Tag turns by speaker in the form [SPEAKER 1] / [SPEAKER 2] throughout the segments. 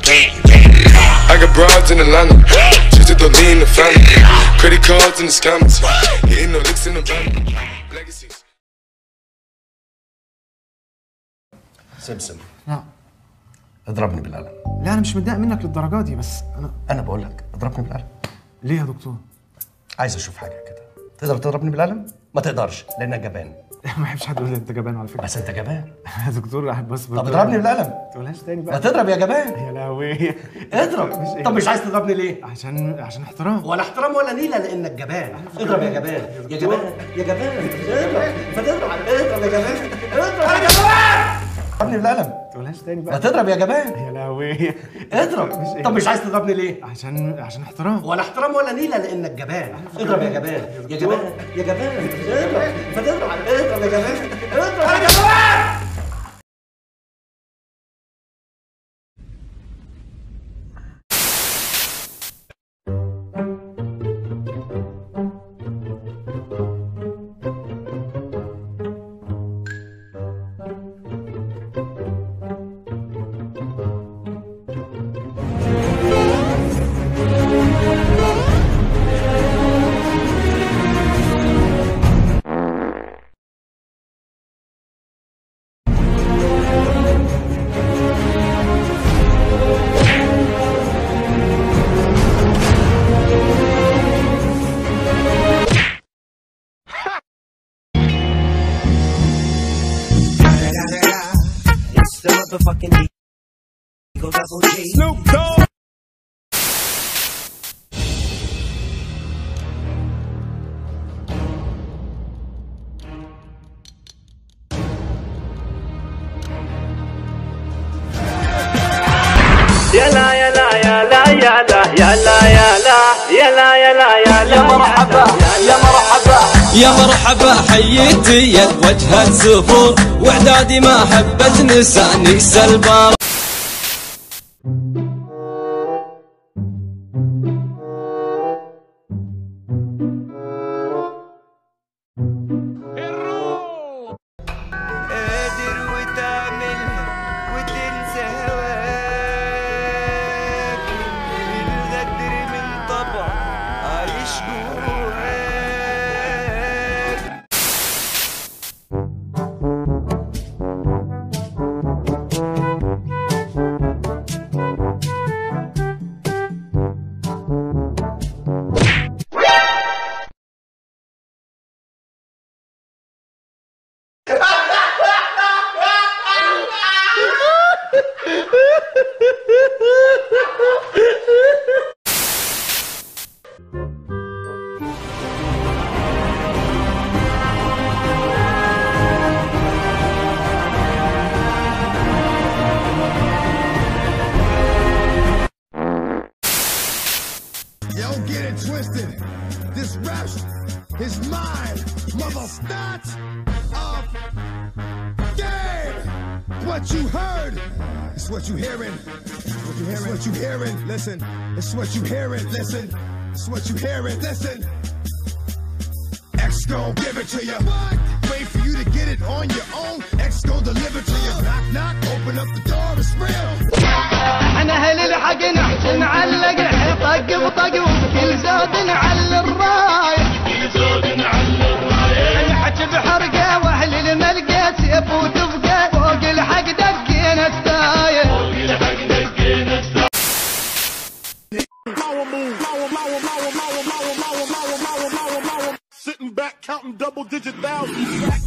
[SPEAKER 1] I got broads in Atlanta, just to lean the family. Credit cards in the scammers, getting no licks in the bank. Legacies.
[SPEAKER 2] سمسم.
[SPEAKER 3] نعم.
[SPEAKER 2] اضربني بالقلم.
[SPEAKER 3] لا انا مش متضايق منك للدرجه دي، بس
[SPEAKER 2] انا بقول لك اضربني بالقلم.
[SPEAKER 3] ليه يا دكتور؟
[SPEAKER 2] عايز اشوف حاجه كده. تقدر تضربني بالقلم؟ ما تقدرش لانك جبان.
[SPEAKER 3] ما بحبش حد يقول لي انت جبان على فكره.
[SPEAKER 2] بس انت جبان
[SPEAKER 3] يا دكتور بس
[SPEAKER 2] طب اضربني بالقلم.
[SPEAKER 3] ما تقولهاش تاني بقى.
[SPEAKER 2] ما تضرب يا جبان.
[SPEAKER 3] يا لهوي.
[SPEAKER 2] اضرب. طب مش عايز تضربني ليه؟
[SPEAKER 3] عشان احترام.
[SPEAKER 2] ولا احترام ولا نيله لانك جبان. اضرب يا جبان يا جبان يا جبان. اضرب. ما تضرب. اضرب يا جبان. اضرب يا جبان. اضربني بالقلم.
[SPEAKER 3] ما تقولهاش تاني بقى.
[SPEAKER 2] ما تضرب يا جبان.
[SPEAKER 3] يا لهوي.
[SPEAKER 2] اضرب. طب مش عايز تضربني ليه؟
[SPEAKER 3] عشان احترام.
[SPEAKER 2] ولا احترام ولا نيله لانك جبان. اضرب يا جبان يا جبان يا جبان. اضرب. ما تضرب. اضرب يا جبان. اضرب يا جبان.
[SPEAKER 4] The motherfucking Eagle Double G. Snoop Dogg.
[SPEAKER 5] يلا يلا يلا يلا يلا يلا يلا يلا يلا
[SPEAKER 6] يا مرحبا يا مرحبا يا مرحبا حييتي يا وجهة زفور واعدادي ما حبت نساني سلبار
[SPEAKER 7] Don't get it twisted. This rap is mine, motherfuckers of game. What you heard is what you hearing. It's what you hearing. Listen, it's what you hearing. Listen, it's what you hearing. Listen. X gon' give it to you. Wait for you to get it on your own. X gon' deliver to you. Knock knock, open up the door. It's real.
[SPEAKER 8] احنا اهل الحق نعلق طق بطق وكل زود نعلى الرايه نحكي بحرقه واهل الملقى سيف وتفقه فوق الحق دقينا السايه
[SPEAKER 7] Sitting back counting double-digit thousands.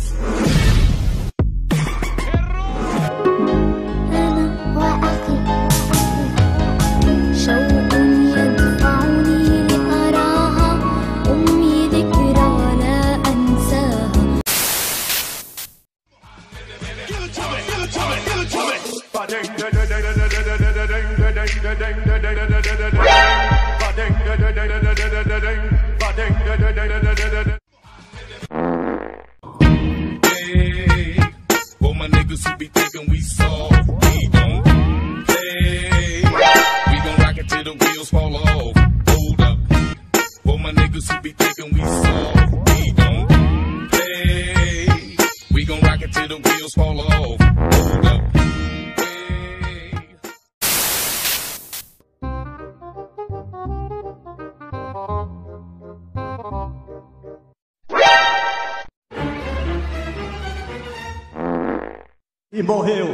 [SPEAKER 1] For my niggas who be thinking we soft, we don't play. We gon' rock it till the wheels fall off. Hold up. For my niggas who be thinking we soft, we don't play. We gon' rock it till the wheels fall off. Hold up.
[SPEAKER 2] e morreu.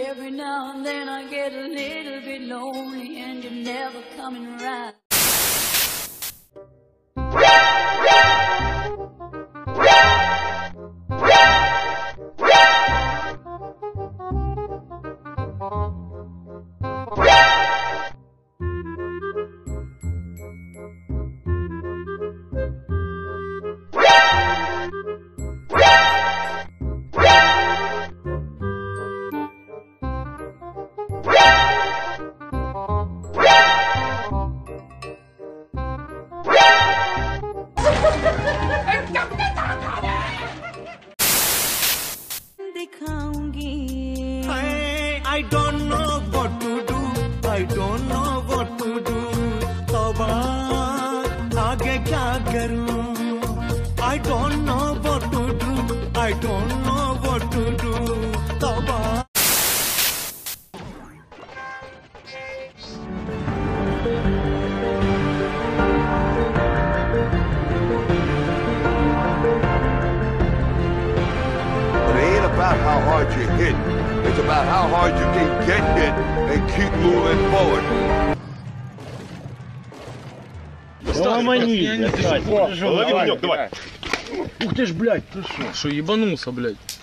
[SPEAKER 9] Every now and then I get a little bit lonely and you're never coming around.
[SPEAKER 6] I don't know what to do. I don't know what to do. तौबा आगे क्या करूं? I don't know what to do. I don't know what to do. तौबा
[SPEAKER 10] about how hard you hit. It's about how hard you can get hit and keep moving forward.
[SPEAKER 3] Ломани, блядь, давай.
[SPEAKER 11] Ух ты ж, блядь, ты что ебанулся, блядь?